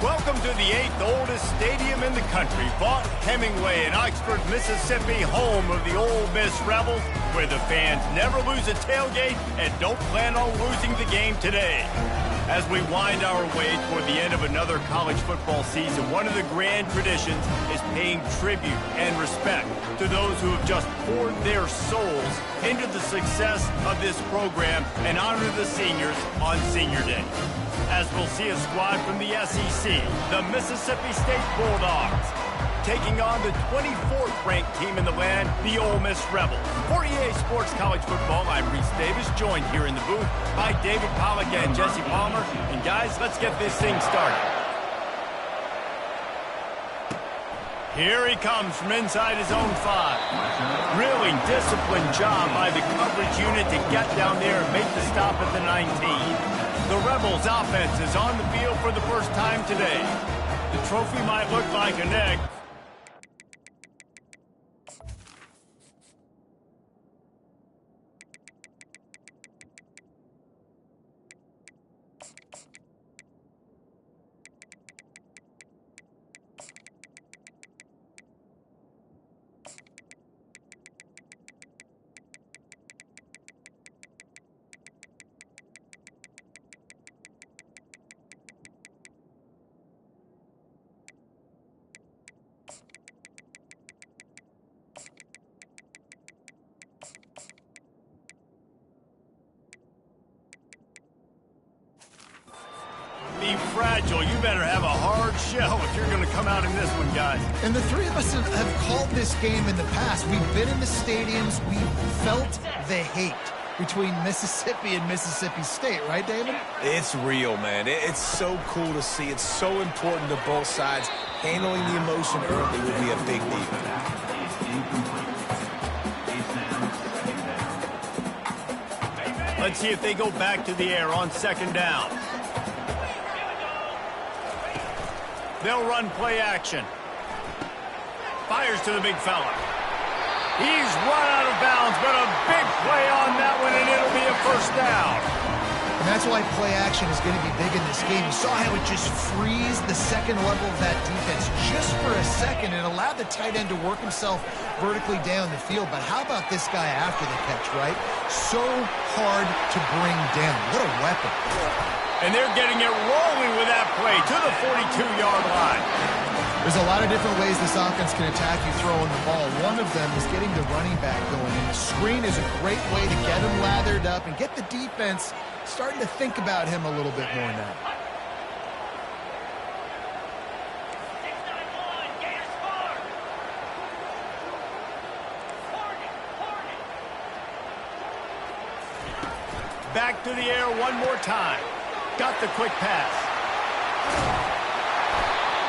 Welcome to the 8th oldest stadium in the country, Vaught Hemingway in Oxford, Mississippi, home of the Ole Miss Rebels, where the fans never lose a tailgate and don't plan on losing the game today. As we wind our way toward the end of another college football season, one of the grand traditions is paying tribute and respect to those who have just poured their souls into the success of this program and honor the seniors on Senior Day. As we'll see a squad from the SEC, the Mississippi State Bulldogs, taking on the 24th ranked team in the land, the Ole Miss Rebels. For EA Sports College Football, I'm Reese Davis, joined here in the booth by David Pollack and Jesse Palmer. And guys, let's get this thing started. Here he comes from inside his own 5. Really disciplined job by the coverage unit to get down there and make the stop at the 19. The Rebels offense is on the field for the first time today. The trophy might look like an egg. Fragile. You better have a hard shell if you're going to come out in this one, guys. And the three of us have called this game in the past. We've been in the stadiums. We've felt the hate between Mississippi and Mississippi State, right, David? It's real, man. It's so cool to see. It's so important to both sides. Handling the emotion early will be a big deal. Let's see if they go back to the air on second down. They'll run play action. Fires to the big fella. He's run out of bounds, but a big play on that one, and it'll be a first down. And that's why play action is going to be big in this game. You saw how it just frees the second level of that defense just for a second and allowed the tight end to work himself vertically down the field. But how about this guy after the catch, right? So hard to bring down. What a weapon. And they're getting it rolling with that play to the 42-yard line. There's a lot of different ways this offense can attack you throwing the ball. One of them is getting the running back going. And the screen is a great way to get him lathered up and get the defense starting to think about him a little bit more now. Back to the air one more time. Got the quick pass.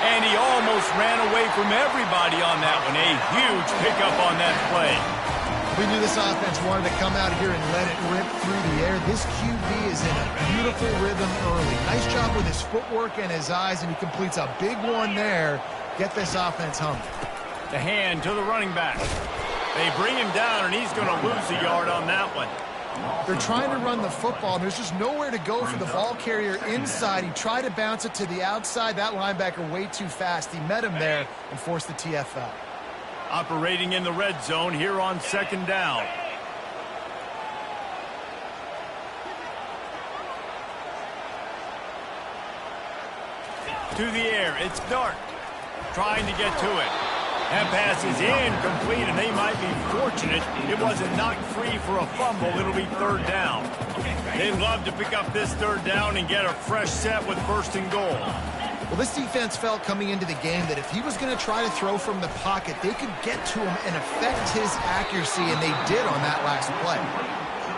And he almost ran away from everybody on that one. A huge pickup on that play. We knew this offense wanted to come out here and let it rip through the air. This QB is in a beautiful rhythm early. Nice job with his footwork and his eyes, and he completes a big one there. Get this offense humming. The hand to the running back. They bring him down, and he's going to lose a yard on that one. They're trying to run the football, and there's just nowhere to go for the ball carrier inside. He tried to bounce it to the outside. That linebacker way too fast. He met him there and forced the TFL. Operating in the red zone here on second down. To the air, it's Dart. Trying to get to it. That pass is incomplete, and they might be fortunate it wasn't knocked free for a fumble. It'll be third down. They'd love to pick up this third down and get a fresh set with first and goal. Well, this defense felt coming into the game that if he was going to try to throw from the pocket, they could get to him and affect his accuracy, and they did on that last play.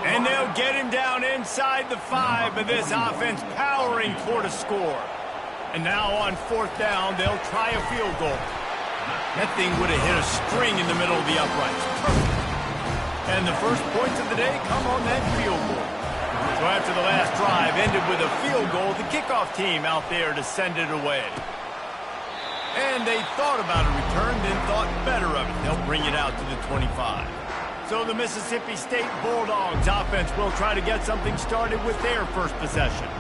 And they'll get him down inside the 5, but this offense powering toward a score. And now on fourth down, they'll try a field goal. That thing would have hit a string in the middle of the uprights. Perfect. And the first points of the day come on that field goal. So after the last drive ended with a field goal, the kickoff team out there to send it away. And they thought about a return, then thought better of it. They'll bring it out to the 25. So the Mississippi State Bulldogs offense will try to get something started with their first possession.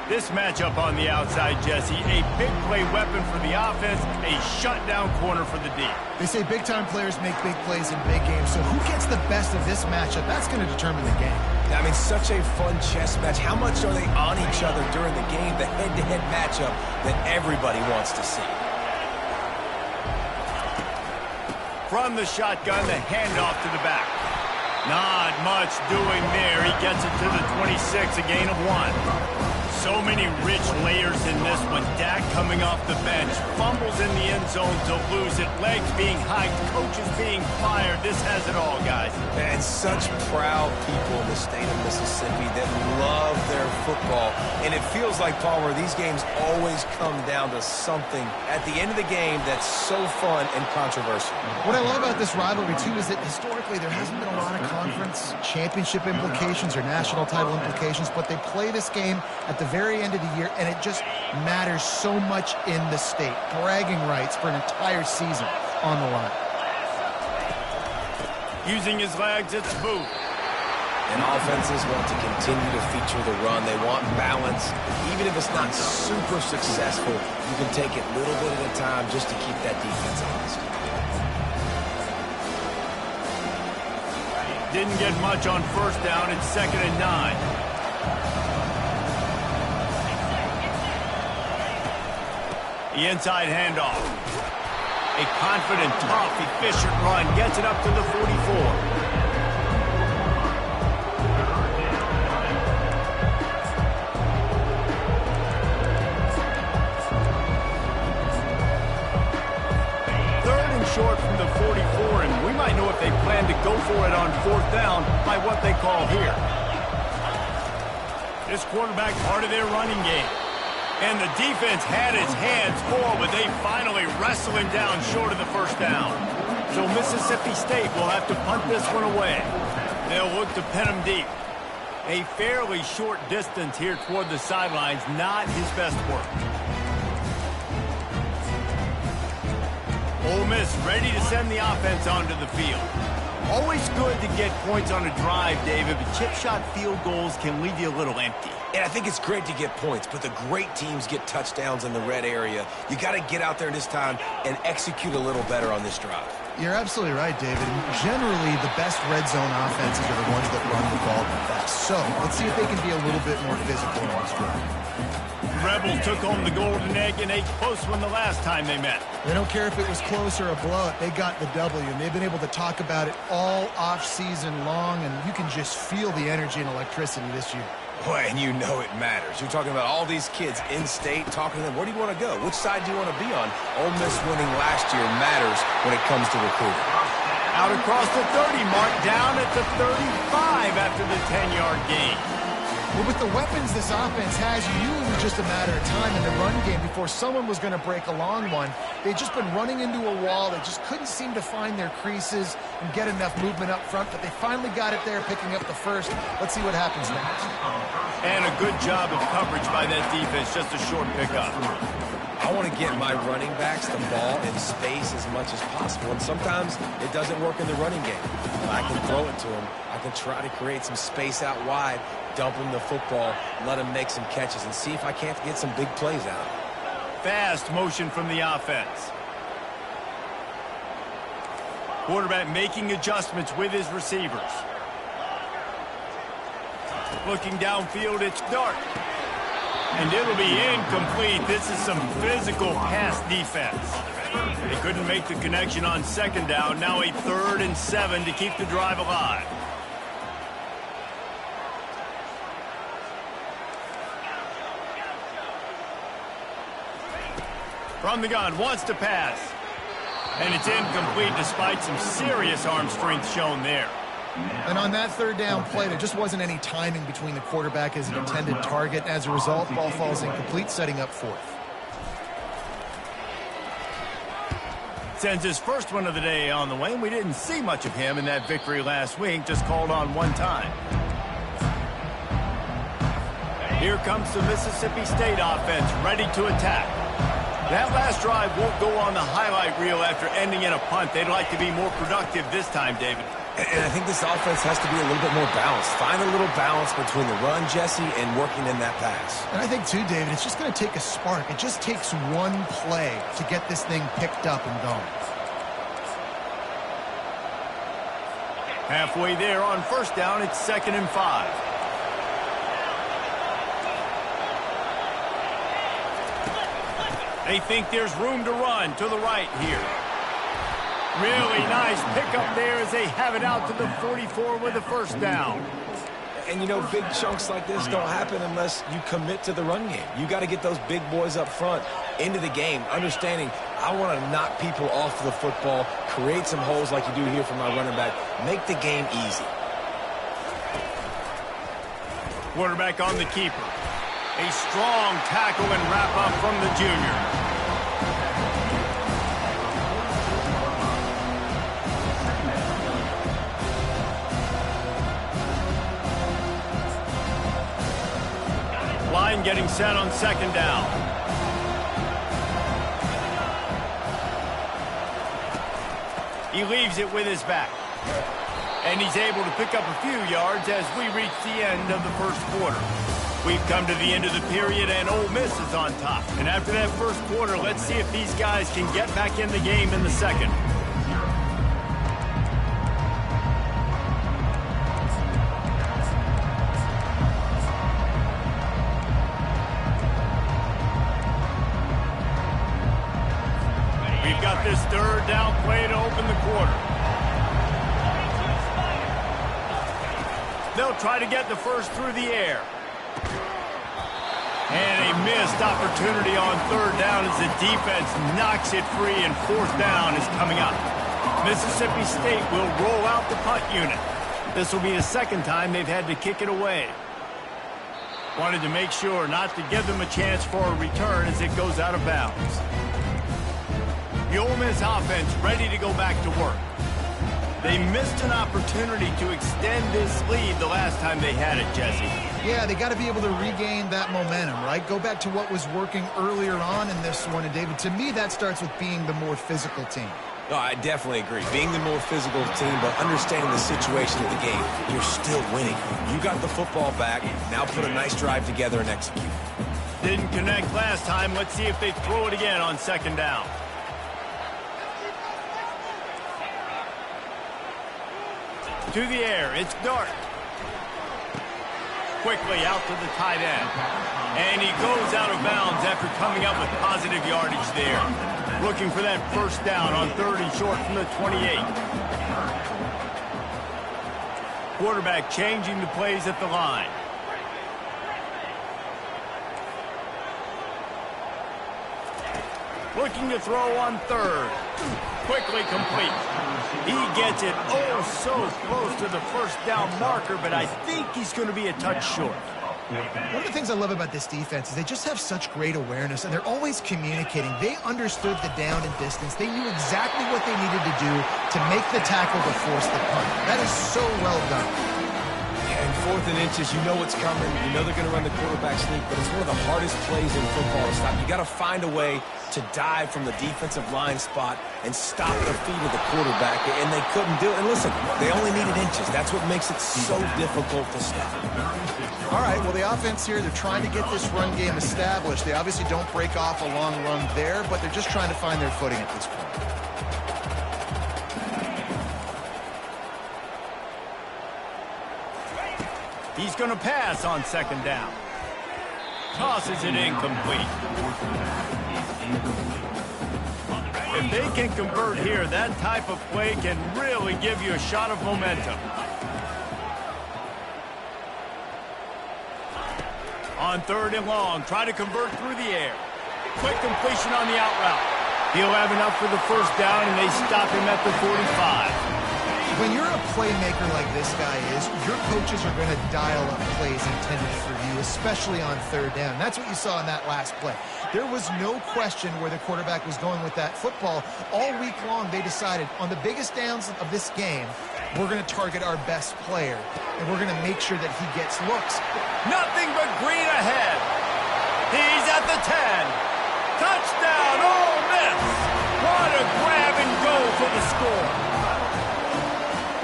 This matchup on the outside, Jesse, a big play weapon for the offense, a shutdown corner for the D. They say big-time players make big plays in big games, so who gets the best of this matchup? That's going to determine the game. I mean, such a fun chess match. How much are they on each other during the game, the head-to-head matchup that everybody wants to see? From the shotgun, the handoff to the back. Not much doing there. He gets it to the 26, a gain of 1. So many rich layers in this one. Dak coming off the bench. Fumbles in the end zone to lose it. Legs being hiked. Coaches being fired. This has it all, guys. And such proud people in the state of Mississippi that love their football. And it feels like, Palmer, these games always come down to something at the end of the game that's so fun and controversial. What I love about this rivalry, too, is that historically there hasn't been a lot of conference championship implications or national title implications, but they play this game at the very end of the year, and it just matters so much in the state. Bragging rights for an entire season on the line. Using his legs, it's Booth. And offenses want to continue to feature the run. They want balance. Even if it's not super successful, you can take it little bit at a time just to keep that defense honest. Didn't get much on first down. It's 2nd and 9. The inside handoff. A confident, tough, efficient run. Gets it up to the 44. Short from the 44, and we might know if they plan to go for it on 4th down by what they call here. This quarterback part of their running game. And the defense had its hands full, but they finally wrestle him down short of the 1st down. So Mississippi State will have to punt this one away. They'll look to pin him deep. A fairly short distance here toward the sidelines, not his best work. Ole Miss ready to send the offense onto the field. Always good to get points on a drive, David, but chip shot field goals can leave you a little empty. And I think it's great to get points, but the great teams get touchdowns in the red area. You got to get out there this time and execute a little better on this drive. You're absolutely right, David. Generally, the best red zone offenses are the ones that run the ball the best. So let's see if they can be a little bit more physical in this drive. Rebels took home the golden egg in a close one the last time they met. They don't care if it was close or a blowout. They got the W, and they've been able to talk about it all off-season long, and you can just feel the energy and electricity this year. Boy, and you know it matters. You're talking about all these kids in state, talking to them. Where do you want to go? Which side do you want to be on? Ole Miss winning last year matters when it comes to recruiting. Out across the 30 mark, down at the 35 after the 10-yard gain. Well, with the weapons this offense has, you knew it was just a matter of time in the run game before someone was going to break a long one. They'd just been running into a wall. They just couldn't seem to find their creases and get enough movement up front, but they finally got it there, picking up the first. Let's see what happens next. And a good job of coverage by that defense, just a short pickup. I want to get my running backs the ball in space as much as possible, and sometimes it doesn't work in the running game. I can throw it to them. I can try to create some space out wide, dump him the football, let him make some catches, and see if I can't get some big plays out. Fast motion from the offense. Quarterback making adjustments with his receivers. Looking downfield, it's Dart. And it'll be incomplete. This is some physical pass defense. They couldn't make the connection on 2nd down. Now a 3rd and 7 to keep the drive alive. From the gun, wants to pass. And it's incomplete despite some serious arm strength shown there. And on that 3rd down play, there just wasn't any timing between the quarterback as an intended target. As a result, ball falls incomplete, setting up 4th. Sends his first one of the day on the way, and we didn't see much of him in that victory last week, just called on one time. Here comes the Mississippi State offense, ready to attack. That last drive won't go on the highlight reel after ending in a punt. They'd like to be more productive this time, David. And I think this offense has to be a little bit more balanced. Find a little balance between the run, Jesse, and working in that pass. And I think, too, David, it's just going to take a spark. It just takes one play to get this thing picked up and going. Halfway there on first down, it's 2nd and 5. They think there's room to run to the right here. Really nice pickup there as they have it out to the 44 with a first down. And, you know, big chunks like this don't happen unless you commit to the run game. You got to get those big boys up front into the game, understanding I want to knock people off the football, create some holes like you do here for my running back, make the game easy. Quarterback on the keeper. A strong tackle and wrap up from the junior. Line getting set on 2nd down. He leaves it with his back. And he's able to pick up a few yards as we reach the end of the first quarter. We've come to the end of the period, and Ole Miss is on top. And after that first quarter, let's see if these guys can get back in the game in the second. We've got this 3rd down play to open the quarter. They'll try to get the first through the air. And a missed opportunity on 3rd down as the defense knocks it free, and 4th down is coming up. Mississippi State will roll out the punt unit. This will be the 2nd time they've had to kick it away. Wanted to make sure not to give them a chance for a return as it goes out of bounds. The Ole Miss offense ready to go back to work. They missed an opportunity to extend this lead the last time they had it, Jesse. Yeah, they got to be able to regain that momentum, right? Go back to what was working earlier on in this one. And, David, to me, that starts with being the more physical team. No, I definitely agree. Being the more physical team, but understanding the situation of the game, you're still winning. You got the football back. Now put a nice drive together and execute. Didn't connect last time. Let's see if they throw it again on 2nd down. To the air, it's Dart. Quickly out to the tight end. And he goes out of bounds after coming up with positive yardage there. Looking for that first down on 3rd and short from the 28. Quarterback changing the plays at the line. Looking to throw on 3rd. Quickly complete. He gets it so close to the first down marker, but I think he's going to be a touch short. One of the things I love about this defense is they just have such great awareness, and they're always communicating. They understood the down and distance. They knew exactly what they needed to do to make the tackle to force the punt. That is so well done. And 4th and inches, you know what's coming. You know they're going to run the quarterback sneak, but it's one of the hardest plays in football to stop. You got to find a way to dive from the defensive line spot and stop the feet of the quarterback, and they couldn't do it. And listen, they only needed inches. That's what makes it so difficult to stop. All right, well, the offense here, they're trying to get this run game established. They obviously don't break off a long run there, but they're just trying to find their footing at this point. He's going to pass on 2nd down. Tosses it incomplete. If they can convert here, that type of play can really give you a shot of momentum. On 3rd and long, try to convert through the air. Quick completion on the out route. He'll have enough for the first down, and they stop him at the 45. When you're a playmaker like this guy is, your coaches are going to dial up plays intended for you, especially on 3rd down. That's what you saw in that last play. There was no question where the quarterback was going with that football. All week long, they decided on the biggest downs of this game, we're going to target our best player, and we're going to make sure that he gets looks. Nothing but green ahead. He's at the 10. Touchdown, Ole Miss. What a grab and go for the score.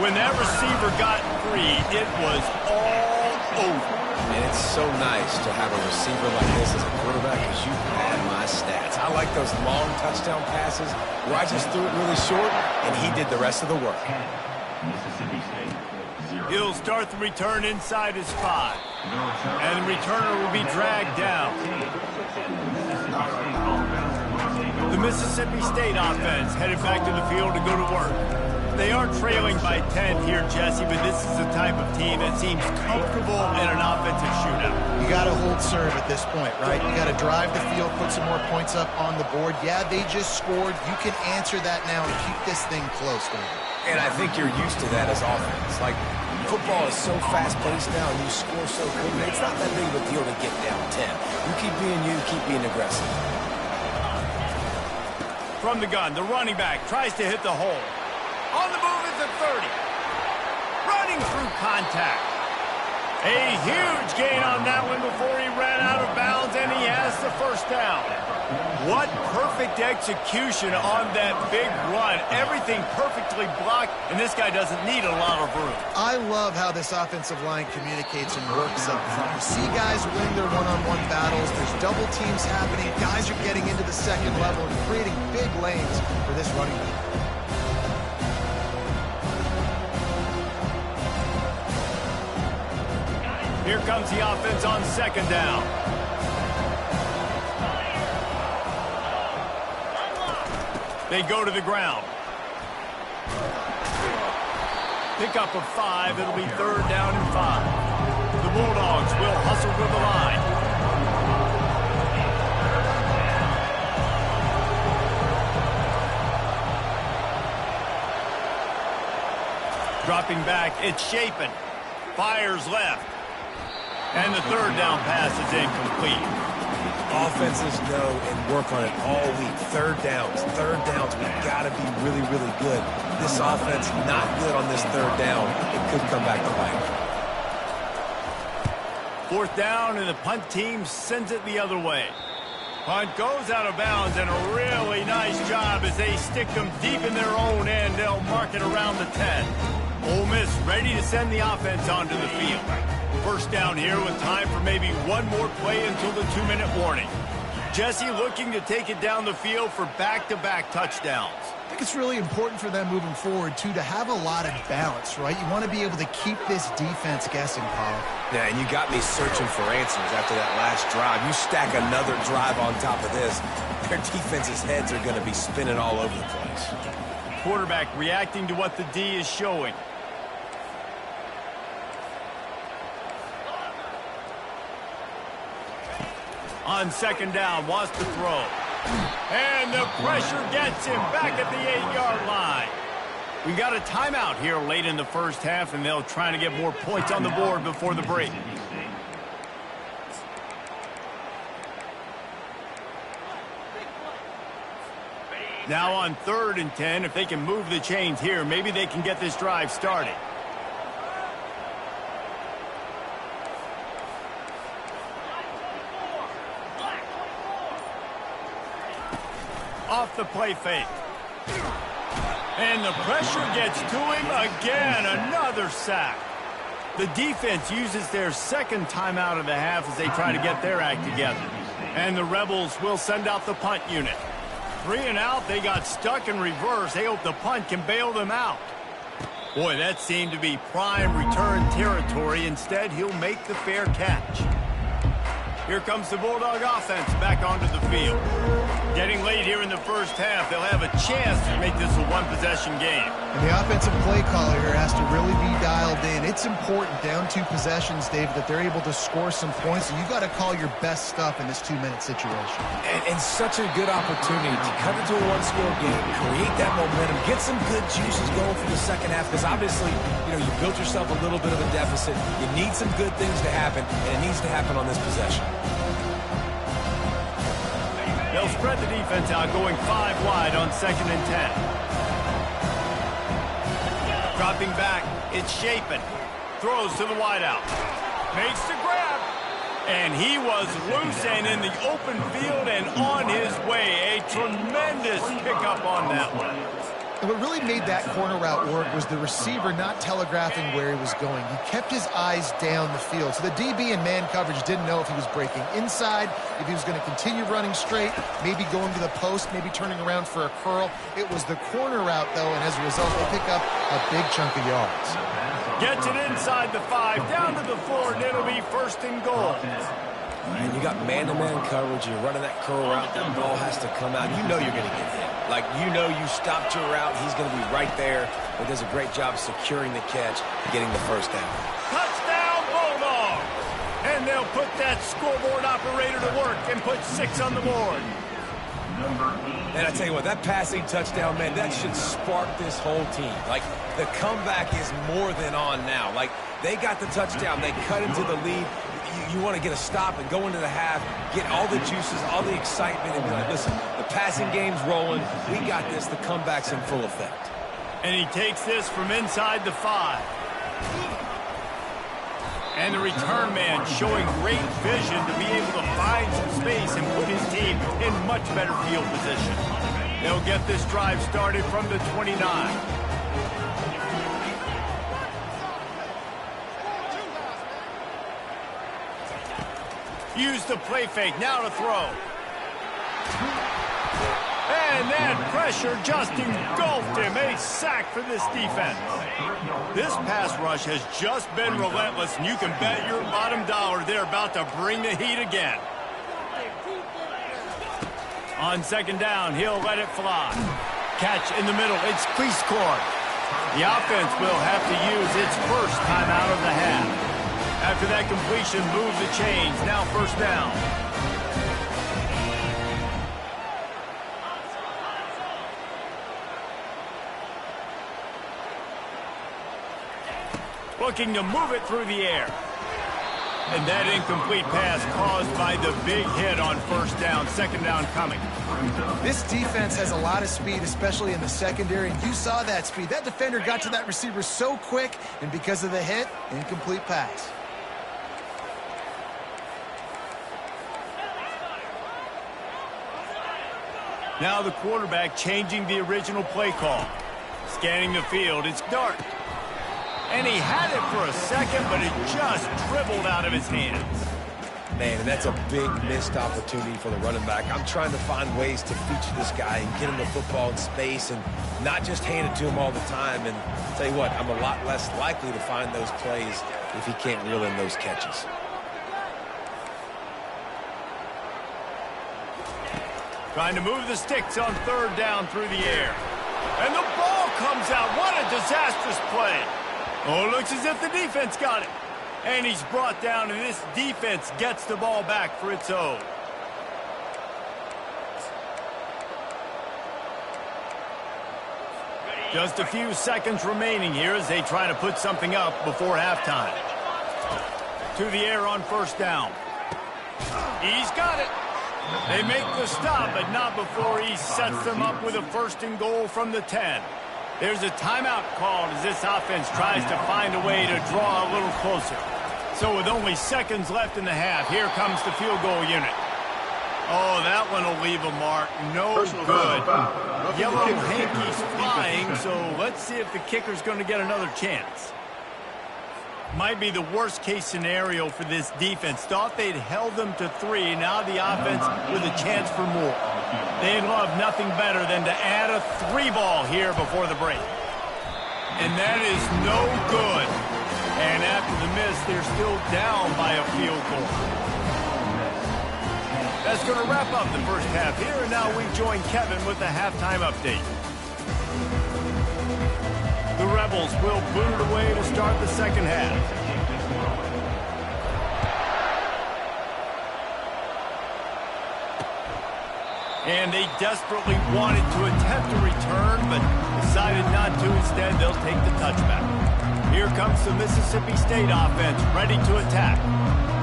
When that receiver got free, it was all over. And it's so nice to have a receiver like this as a quarterback because you had my stats. I like those long touchdown passes where I just threw it really short, and he did the rest of the work. He'll start the return inside his 5. And the returner will be dragged down. The Mississippi State offense headed back to the field to go to work. They are trailing by 10 here, Jesse, but this is the type of team that seems comfortable in an offensive shootout. You got to hold serve at this point, right? You got to drive the field, put some more points up on the board. Yeah, they just scored. You can answer that now and keep this thing close, David. And I think you're used to that as offense. Like, football is so fast-paced now, and you score so quickly. It's not that big of a deal to get down 10. You keep being aggressive. From the gun, the running back tries to hit the hole. On the move is the 30. Running through contact. A huge gain on that one before he ran out of bounds, and he has the first down. What perfect execution on that big run. Everything perfectly blocked, and this guy doesn't need a lot of room. I love how this offensive line communicates and works up front. You see guys win their one-on-one battles. There's double teams happening. Guys are getting into the second level and creating big lanes for this running back. Here comes the offense on second down. They go to the ground. Pick up of 5. It'll be third down and 5. The Bulldogs will hustle to the line. Dropping back, it's Shapen. Fires left. And the third down pass is incomplete. Offenses know and work on it all week. Third downs. We've got to be really, really good. This offense not good on this third down. It could come back to bite. Fourth down, and the punt team sends it the other way. Punt goes out of bounds, and a really nice job as they stick them deep in their own end. They'll mark it around the 10. Ole Miss ready to send the offense onto the field. First down here with time for maybe one more play until the 2-minute warning. Jesse looking to take it down the field for back-to-back touchdowns. I think it's really important for them moving forward, too, to have a lot of balance, right? You want to be able to keep this defense guessing, Paul. Yeah, and you got me searching for answers after that last drive. You stack another drive on top of this, their defense's heads are going to be spinning all over the place. Quarterback reacting to what the D is showing. On second down, wants to throw. And the pressure gets him back at the 8-yard line. We got a timeout here late in the first half, and they'll try to get more points on the board before the break. Now on 3rd and 10, if they can move the chains here, maybe they can get this drive started. Off the play fake. And the pressure gets to him again. Another sack. The defense uses their second timeout of the half as they try to get their act together. And the Rebels will send out the punt unit. 3 and out, they got stuck in reverse. They hope the punt can bail them out. Boy, that seemed to be prime return territory. Instead, he'll make the fair catch. Here comes the Bulldog offense back onto the field. Getting late here in the first half, they'll have a chance to make this a one-possession game. And the offensive play caller here has to really be dialed in. It's important down 2 possessions, Dave, that they're able to score some points. And you've got to call your best stuff in this 2-minute situation. And such a good opportunity to cut into a one-score game, create that momentum, get some good juices going for the second half. Because obviously, you built yourself a little bit of a deficit. You need some good things to happen, and it needs to happen on this possession. They'll spread the defense out, going 5 wide on 2nd and 10. Dropping back, it's Shapen. Throws to the wideout. Makes the grab. And he was loose and in the open field and on his way. A tremendous pickup on that one. And what really made that corner route work was the receiver not telegraphing where he was going. He kept his eyes down the field. So the DB in man coverage didn't know if he was breaking inside, if he was going to continue running straight, maybe going to the post, maybe turning around for a curl. It was the corner route, though, and as a result, they pick up a big chunk of yards. Gets it inside the 5, down to the 4, and it'll be 1st and goal. And you got man-to-man coverage, you're running that curl route, that ball has to come out. You know you're going to get hit. Like, you know you stopped your route, he's going to be right there. But does a great job securing the catch, getting the 1st down. Touchdown, Bulldogs! And they'll put that scoreboard operator to work and put 6 on the board. And I tell you what, that passing touchdown, man, that should spark this whole team. Like, the comeback is more than on now. Like, they got the touchdown, they cut into the lead. You want to get a stop and go into the half, get all the juices, all the excitement, and be like, listen, the passing game's rolling. We got this. The comeback's in full effect. And he takes this from inside the 5. And the return man showing great vision to be able to find some space and put his team in much better field position. They'll get this drive started from the 29. Use the play fake, now to throw. And that pressure just engulfed him. A sack for this defense. This pass rush has just been relentless, and you can bet your bottom dollar they're about to bring the heat again. On 2nd down, he'll let it fly. Catch in the middle, it's Cleese-Cord. The offense will have to use its first timeout of the half. After that completion, move the chains. Now 1st down. Looking to move it through the air. And that incomplete pass caused by the big hit on 1st down. 2nd down coming. This defense has a lot of speed, especially in the secondary, and you saw that speed. That defender got to that receiver so quick, and because of the hit, incomplete pass. Now the quarterback changing the original play call. Scanning the field, it's Dart. And he had it for a second, but it just dribbled out of his hands. Man, and that's a big missed opportunity for the running back. I'm trying to find ways to feature this guy and get him the football in space and not just hand it to him all the time. And I'll tell you what, I'm a lot less likely to find those plays if he can't reel in those catches. Trying to move the sticks on 3rd down through the air. And the ball comes out. What a disastrous play. Oh, it looks as if the defense got it. And he's brought down, and this defense gets the ball back for its own. Just a few seconds remaining here as they try to put something up before halftime. To the air on 1st down. He's got it. They make the stop, but not before he sets them up with a 1st and goal from the 10. There's a timeout called as this offense tries to find a way to draw a little closer. So with only seconds left in the half, here comes the field goal unit. Oh, that one will leave a mark. No good. Yellow hankies flying, so let's see if the kicker's going to get another chance. Might be the worst-case scenario for this defense. Thought they'd held them to 3. Now the offense with a chance for more. They'd love nothing better than to add a 3-ball here before the break. And that is no good. And after the miss, they're still down by a field goal. That's going to wrap up the first half here. And now we join Kevin with the halftime update. The Rebels will boot it away to start the second half. And they desperately wanted to attempt a return, but decided not to. Instead, they'll take the touchback. Here comes the Mississippi State offense, ready to attack.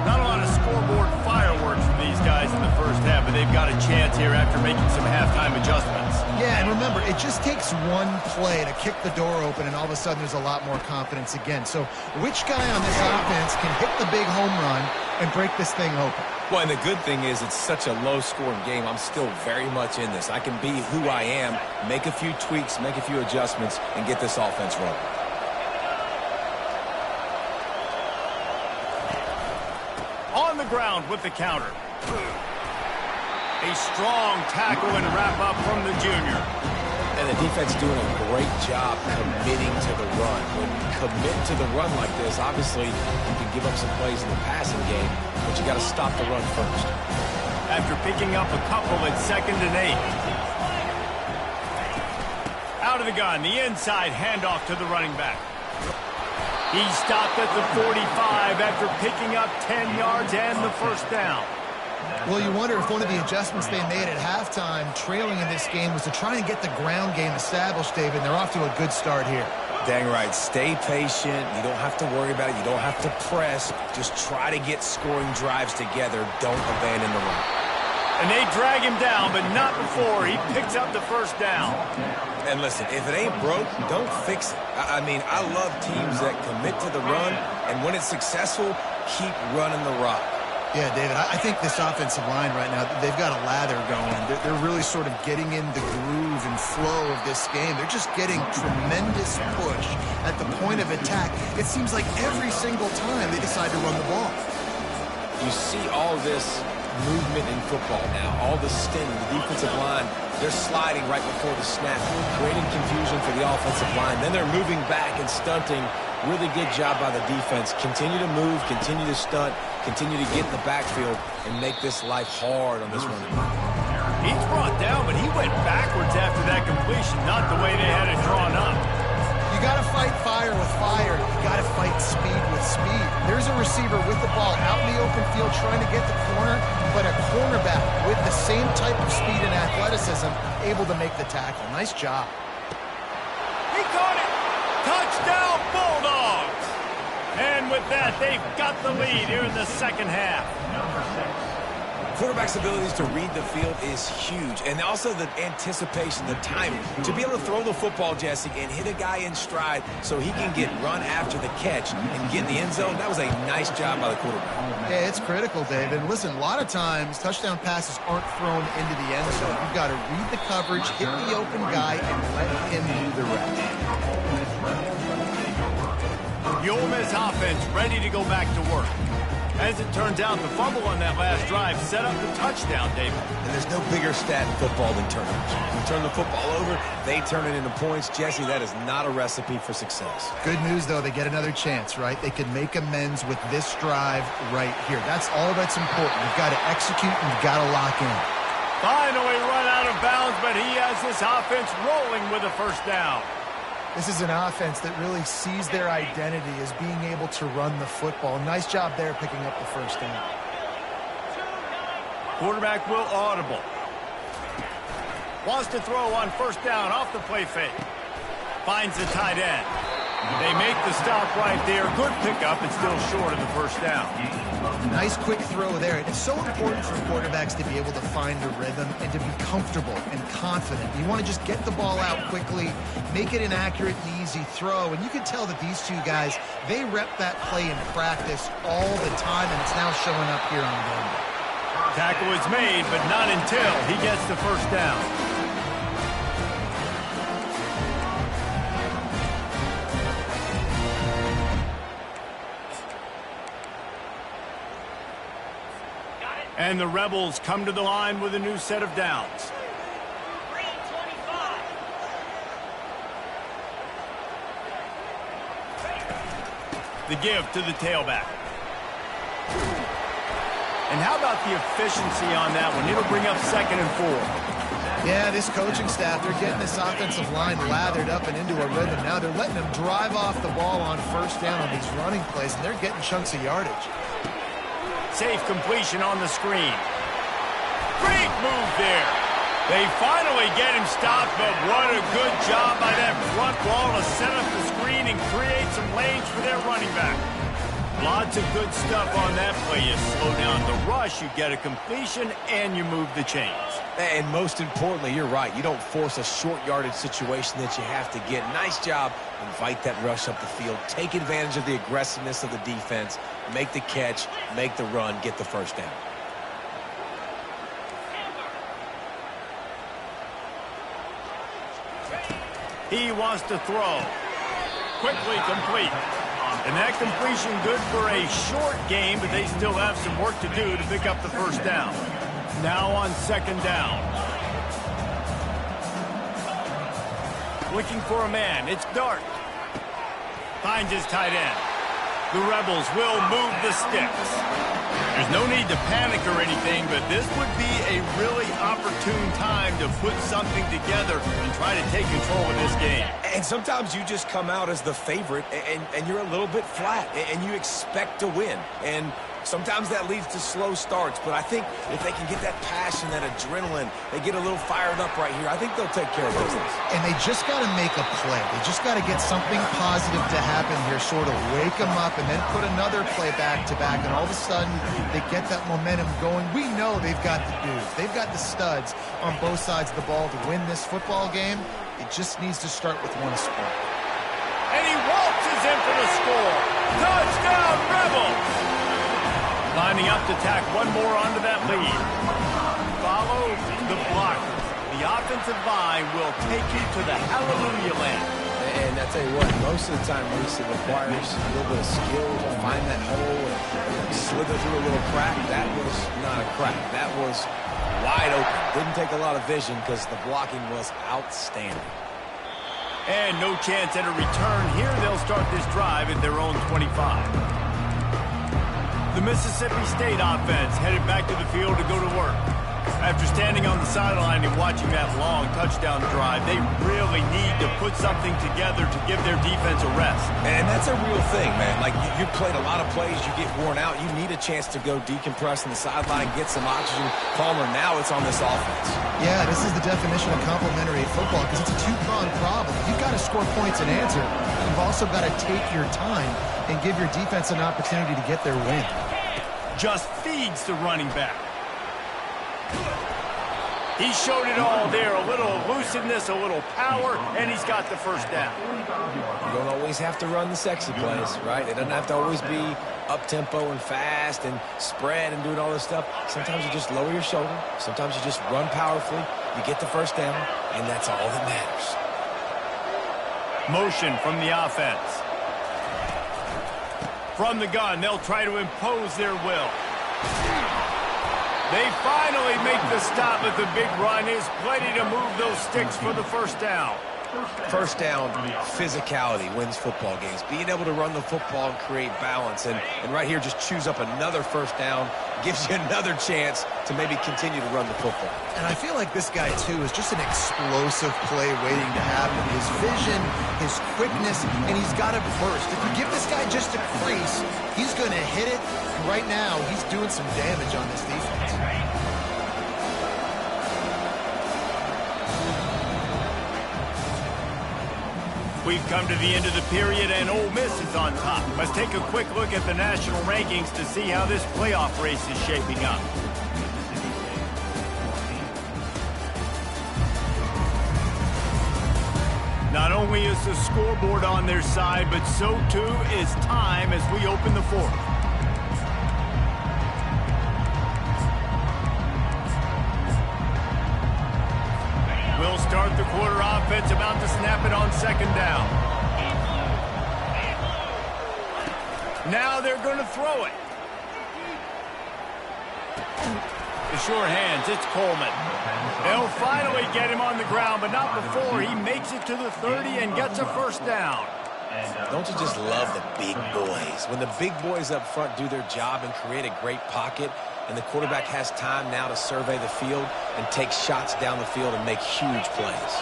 Not a lot of scoreboard fireworks from these guys in the first half, but they've got a chance here after making some halftime adjustments. Yeah, and remember, it just takes one play to kick the door open, and all of a sudden there's a lot more confidence again. So which guy on this offense can hit the big home run and break this thing open? Well, and the good thing is it's such a low-scoring game. I'm still very much in this. I can be who I am, make a few tweaks, make a few adjustments, and get this offense rolling. On the ground with the counter. A strong tackle and wrap-up from the junior. And the defense doing a great job committing to the run. When you commit to the run like this, obviously you can give up some plays in the passing game, but you got to stop the run first. After picking up a couple at 2nd and 8. Out of the gun, the inside handoff to the running back. He stopped at the 45 after picking up 10 yards and the first down. Well, you wonder if one of the adjustments they made at halftime, trailing in this game, was to try and get the ground game established, David. They're off to a good start here. Dang right. Stay patient. You don't have to worry about it. You don't have to press. Just try to get scoring drives together. Don't abandon the run. And they drag him down, but not before he picks up the first down. And listen, if it ain't broke, don't fix it. I mean, I love teams that commit to the run, and when it's successful, keep running the rock. Yeah, David, I think this offensive line right now, they've got a lather going. They're really sort of getting in the groove and flow of this game. They're just getting tremendous push at the point of attack. It seems like every single time they decide to run the ball. You see all this movement in football now, all the stemming, the defensive line, they're sliding right before the snap, creating confusion for the offensive line. Then they're moving back and stunting. Really good job by the defense. Continue to move, continue to stunt, continue to get in the backfield, and make this life hard on this running back. He's brought down, but he went backwards after that completion, not the way they had it drawn up. You got to fight fire with fire. You got to fight speed with speed. There's a receiver with the ball out in the open field trying to get the corner, but a cornerback with the same type of speed and athleticism able to make the tackle. Nice job. He caught it. Touchdown, Bulldogs! And with that, they've got the lead here in the second half. Quarterback's abilities to read the field is huge, and also the anticipation, the timing. To be able to throw the football, Jesse, and hit a guy in stride so he can get run after the catch and get in the end zone, that was a nice job by the quarterback. Yeah, it's critical, David. Listen, a lot of times touchdown passes aren't thrown into the end zone. You've got to read the coverage, hit the open guy, and let him do the rest. The Ole Miss offense ready to go back to work. As it turns out, the fumble on that last drive set up the touchdown, David. And there's no bigger stat in football than turnovers. You turn the football over, they turn it into points. Jesse, that is not a recipe for success. Good news, though, they get another chance, right? They can make amends with this drive right here. That's all that's important. You've got to execute and you've got to lock in. Finally run out of bounds, but he has this offense rolling with a first down. This is an offense that really sees their identity as being able to run the football. Nice job there picking up the first down. Quarterback will audible. Wants to throw on first down off the play fake. Finds the tight end. They make the stop right there. Good pickup and still short of the first down. Nice quick throw there. It's so important for quarterbacks to be able to find a rhythm and to be comfortable and confident. You want to just get the ball out quickly, make it an accurate and easy throw. And you can tell that these two guys, they rep that play in practice all the time, and it's now showing up here on game day. Tackle is made, but not until he gets the first down. And the Rebels come to the line with a new set of downs. The give to the tailback. And how about the efficiency on that one? It'll bring up 2nd and 4. Yeah, this coaching staff, they're getting this offensive line lathered up and into a rhythm. Now they're letting them drive off the ball on first down on these running plays, and they're getting chunks of yardage. Safe completion on the screen. Great move there. They finally get him stopped, but what a good job by that front wall to set up the screen and create some lanes for their running back. Lots of good stuff on that play. You slow down the rush, you get a completion, and you move the chains. And most importantly, you're right. You don't force a short yardage situation that you have to get. Nice job. Invite that rush up the field. Take advantage of the aggressiveness of the defense. Make the catch. Make the run. Get the first down. He wants to throw. Quickly complete. And that completion good for a short game, but they still have some work to do to pick up the first down. Now on second down. Looking for a man. It's Dart. Finds his tight end. The Rebels will move the sticks. There's no need to panic or anything, but this would be a really opportune time to put something together and try to take control of this game. And sometimes you just come out as the favorite, and you're a little bit flat, and you expect to win. And sometimes that leads to slow starts, but I think if they can get that passion, that adrenaline, they get a little fired up right here, I think they'll take care of business. And they just got to make a play. They just got to get something positive to happen here, sort of wake them up, and then put another play back-to-back, and all of a sudden they get that momentum going. We know they've got the dudes. They've got the studs on both sides of the ball to win this football game. It just needs to start with one spark. And he waltzes in for the score. Touchdown, Rebels! Lining up to tack one more onto that lead. Follow the blockers. The offensive line will take you to the hallelujah land. And I tell you what, most of the time, Reese, it requires a little bit of skill to find that hole and slither through a little crack. That was not a crack. That was wide open. Didn't take a lot of vision because the blocking was outstanding. And no chance at a return here. They'll start this drive at their own 25. The Mississippi State offense headed back to the field to go to work. After standing on the sideline and watching that long touchdown drive, they really need to put something together to give their defense a rest. And that's a real thing, man. Like, you've played a lot of plays, you get worn out, you need a chance to go decompress on the sideline, get some oxygen. Palmer, now it's on this offense. Yeah, this is the definition of complementary football because it's a two-pronged problem. You've got to score points and answer. You've also got to take your time and give your defense an opportunity to get their win. Just feeds the running back. He showed it all there. A little elusiveness, a little power, and he's got the first down. You don't always have to run the sexy plays, right? It doesn't have to always be up-tempo and fast and spread and doing all this stuff. Sometimes you just lower your shoulder. Sometimes you just run powerfully. You get the first down, and that's all that matters. Motion from the offense. From the gun, they'll try to impose their will. They finally make the stop, but the big run is plenty to move those sticks for the first down. First down, physicality wins football games. Being able to run the football and create balance. And right here, just choose up another first down. Gives you another chance to maybe continue to run the football. And I feel like this guy, too, is just an explosive play waiting to happen. His vision, his quickness, and he's got to burst. If you give this guy just a crease, he's going to hit it. Right now, he's doing some damage on this defense. We've come to the end of the period, and Ole Miss is on top. Let's take a quick look at the national rankings to see how this playoff race is shaping up. Not only is the scoreboard on their side, but so too is time as we open the fourth. We'll start the quarter offense, about to snap it on second down. Now they're going to throw it. The sure hands, it's Coleman. They'll finally get him on the ground, but not before he makes it to the 30 and gets a first down. Don't you just love the big boys? When the big boys up front do their job and create a great pocket, and the quarterback has time now to survey the field and take shots down the field and make huge plays.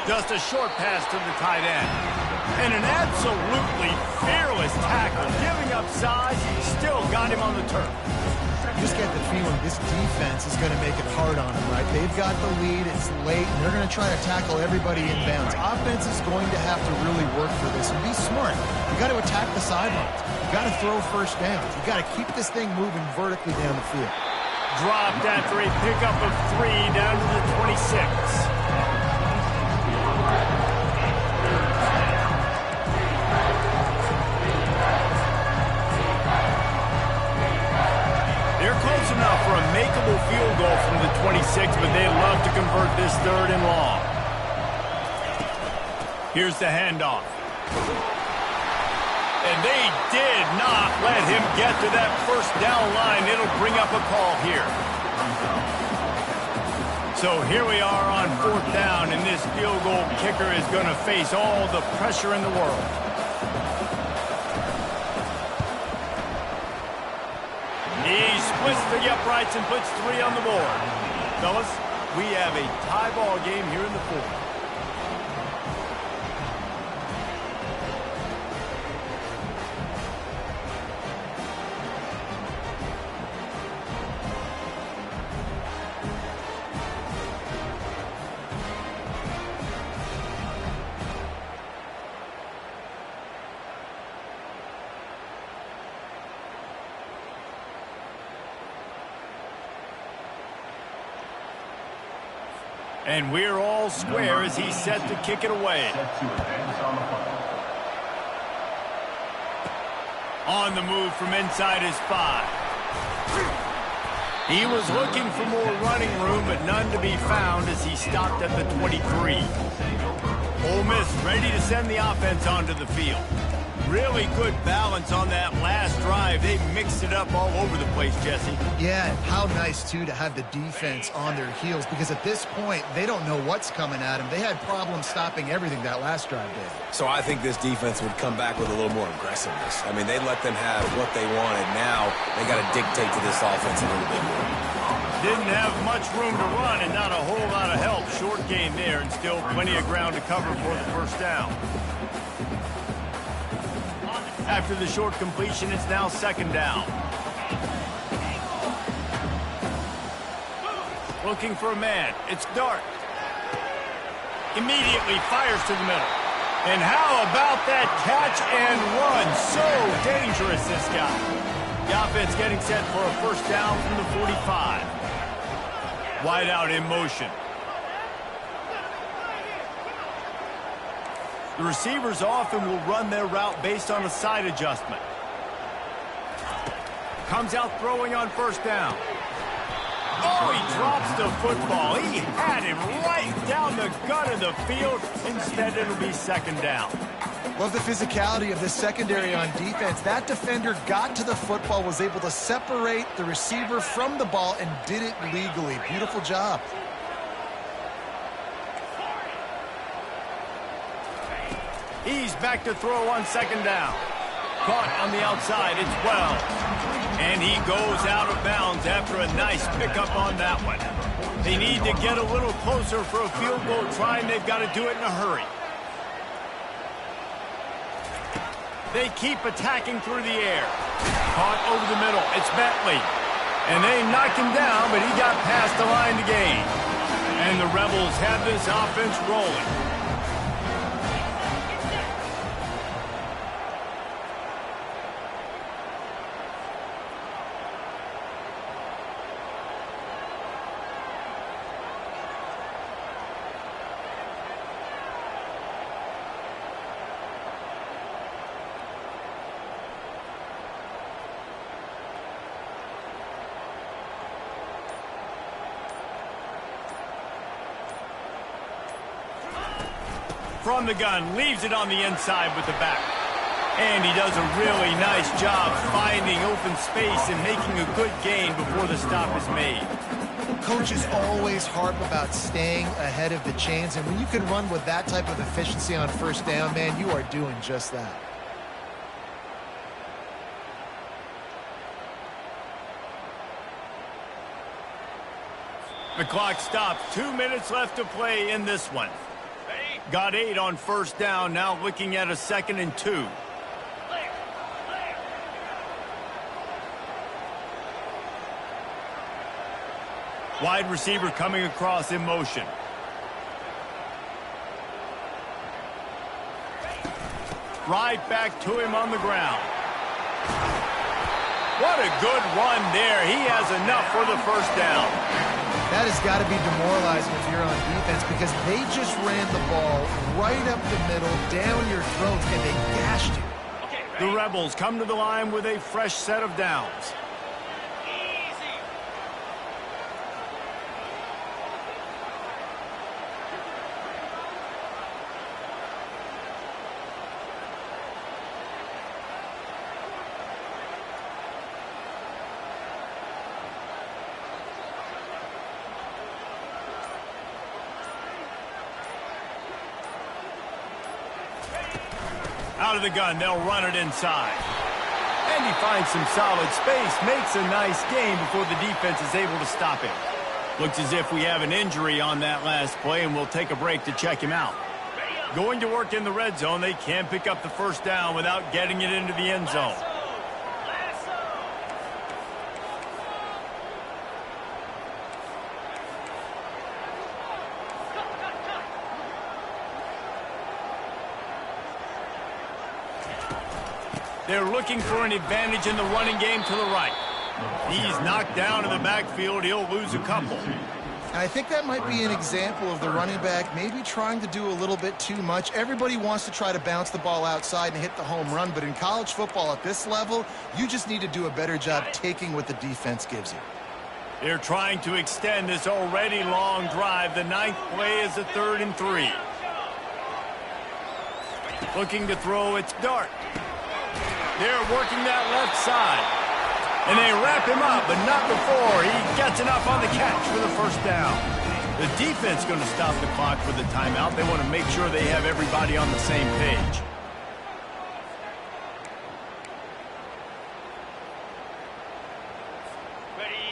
Just a short pass to the tight end. And an absolutely fearless tackle, giving up size, still got him on the turf. You just get the feeling this defense is going to make it hard on them, right? They've got the lead, it's late, and they're going to try to tackle everybody inbounds. Offense is going to have to really work for this and be smart. You got to attack the sidelines. You got to throw first downs. You got to keep this thing moving vertically down the field. Dropped after a pickup of 3 down to the 26. close enough for a makeable field goal from the 26, but they'd love to convert this third and long. Here's the handoff. And they did not let him get to that first down line. It'll bring up a call here. So here we are on fourth down, and this field goal kicker is going to face all the pressure in the world. He splits the uprights and puts 3 on the board. Fellas, we have a tie ball game here in the fourth. And we're all square as he's set to kick it away. On the move from inside his 5. He was looking for more running room, but none to be found as he stopped at the 23. Ole Miss ready to send the offense onto the field. Really good balance on that last drive. They mixed it up all over the place, Jesse. Yeah, how nice, too, to have the defense on their heels, because at this point, they don't know what's coming at them. They had problems stopping everything that last drive did. So I think this defense would come back with a little more aggressiveness. I mean, they let them have what they wanted. Now they got to dictate to this offense a little bit more. Didn't have much room to run and not a whole lot of help. Short gain there and still plenty of ground to cover for the first down. After the short completion, it's now second down. Looking for a man. It's Dart. Immediately fires to the middle. And how about that catch and run? So dangerous, this guy. The offense getting set for a first down from the 45. Wide out in motion. The receivers often will run their route based on a side adjustment. Comes out throwing on first down. Oh, he drops the football. He had him right down the gut of the field. Instead, it'll be second down. Love the physicality of the secondary on defense. That defender got to the football, was able to separate the receiver from the ball, and did it legally. Beautiful job. He's back to throw on second down. Caught on the outside. It's Wells. And he goes out of bounds after a nice pickup on that one. They need to get a little closer for a field goal try, and they've got to do it in a hurry. They keep attacking through the air. Caught over the middle. It's Bentley. And they knocked him down, but he got past the line to gain. And the Rebels have this offense rolling. From the gun, leaves it on the inside with the back. And he does a really nice job finding open space and making a good gain before the stop is made. Coaches always harp about staying ahead of the chains, and when you can run with that type of efficiency on first down, man, you are doing just that. The clock stops. 2 minutes left to play in this one. Got 8 on first down, now looking at a 2nd and 2. Wide receiver coming across in motion. Right back to him on the ground. What a good run there. He has enough for the first down. That has got to be demoralizing if you're on defense, because they just ran the ball right up the middle, down your throats, and they gashed you. The Rebels come to the line with a fresh set of downs. Out of the gun, they'll run it inside. And he finds some solid space, makes a nice gain before the defense is able to stop him. Looks as if we have an injury on that last play, and we'll take a break to check him out. Going to work in the red zone, they can pick up the first down without getting it into the end zone. They're looking for an advantage in the running game to the right. He's knocked down in the backfield. He'll lose a couple. And I think that might be an example of the running back maybe trying to do a little bit too much. Everybody wants to try to bounce the ball outside and hit the home run, but in college football at this level, you just need to do a better job taking what the defense gives you. They're trying to extend this already long drive. The 9th play is a 3rd and 3. Looking to throw, it's Dart. They're working that left side. And they wrap him up, but not before he gets enough on the catch for the first down. The defense going to stop the clock with the timeout. They want to make sure they have everybody on the same page.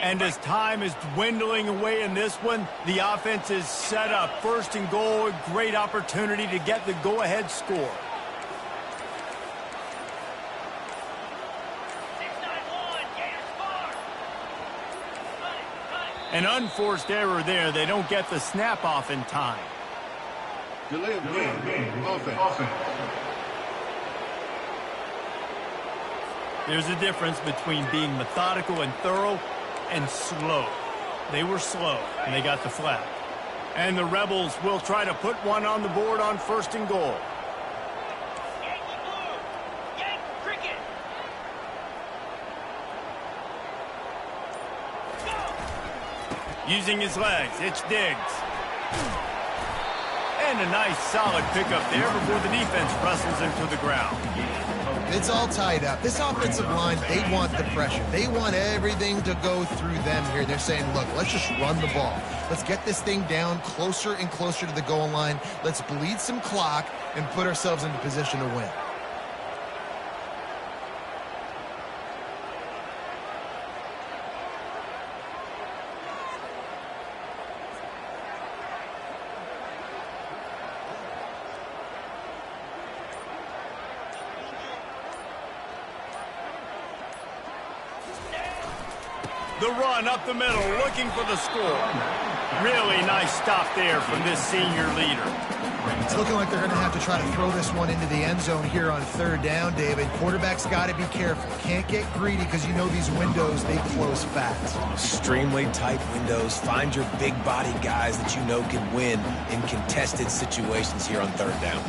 And as time is dwindling away in this one, the offense is set up. 1st and goal, a great opportunity to get the go-ahead score. An unforced error there. They don't get the snap off in time. Delay of game. Offense. There's a difference between being methodical and thorough and slow. They were slow, and they got the flag. And the Rebels will try to put one on the board on 1st and goal. Using his legs, it's Diggs. And a nice solid pickup there before the defense wrestles him to the ground. It's all tied up. This offensive line, they want the pressure. They want everything to go through them here. They're saying, look, let's just run the ball. Let's get this thing down closer and closer to the goal line. Let's bleed some clock and put ourselves into position to win. The run up the middle, looking for the score. Really nice stop there from this senior leader. It's looking like they're going to have to try to throw this one into the end zone here on 3rd down, David. Quarterback's got to be careful. Can't get greedy because you know these windows, they close fast. Extremely tight windows. Find your big body guys that you know can win in contested situations here on 3rd down.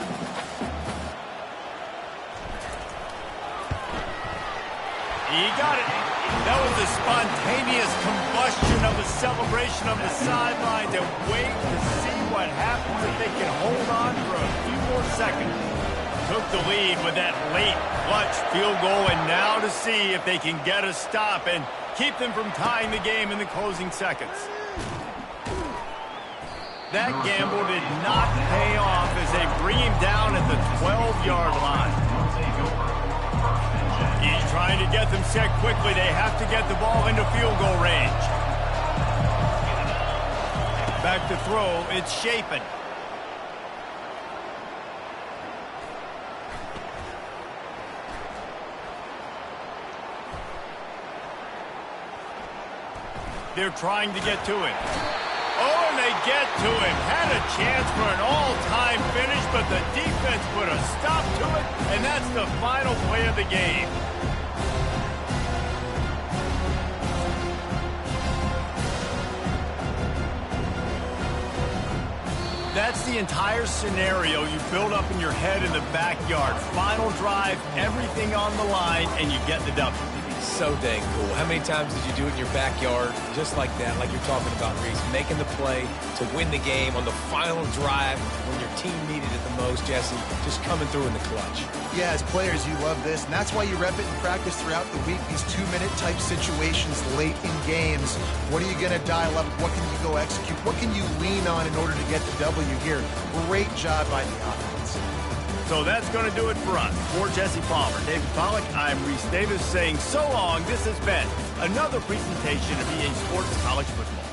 He got it. That was a spontaneous combustion of a celebration on the sidelines, and wait to see what happens if they can hold on for a few more seconds. Took the lead with that late clutch field goal, and now to see if they can get a stop and keep them from tying the game in the closing seconds. That gamble did not pay off as they bring him down at the 12-yard line. He's trying to get them set quickly. They have to get the ball into field goal range. Back to throw. It's Shapen. They're trying to get to him. Oh, and they get to him. Had a chance for an all-time finish, but the defense put a stop to it, and that's the final play of the game. That's the entire scenario you build up in your head in the backyard. Final drive, everything on the line, and you get the W. So dang cool. How many times did you do it in your backyard just like that, like you're talking about, Reese? Making the play to win the game on the final drive when your team needed it the most, Jesse. Just coming through in the clutch. Yeah, as players, you love this, and that's why you rep it in practice throughout the week. These 2-minute type situations late in games. What are you going to dial up? What can you go execute? What can you lean on in order to get the W here? Great job by the offense. So that's going to do it for us. For Jesse Palmer, David Pollack, I'm Reese Davis saying so long. This has been another presentation of EA Sports College Football.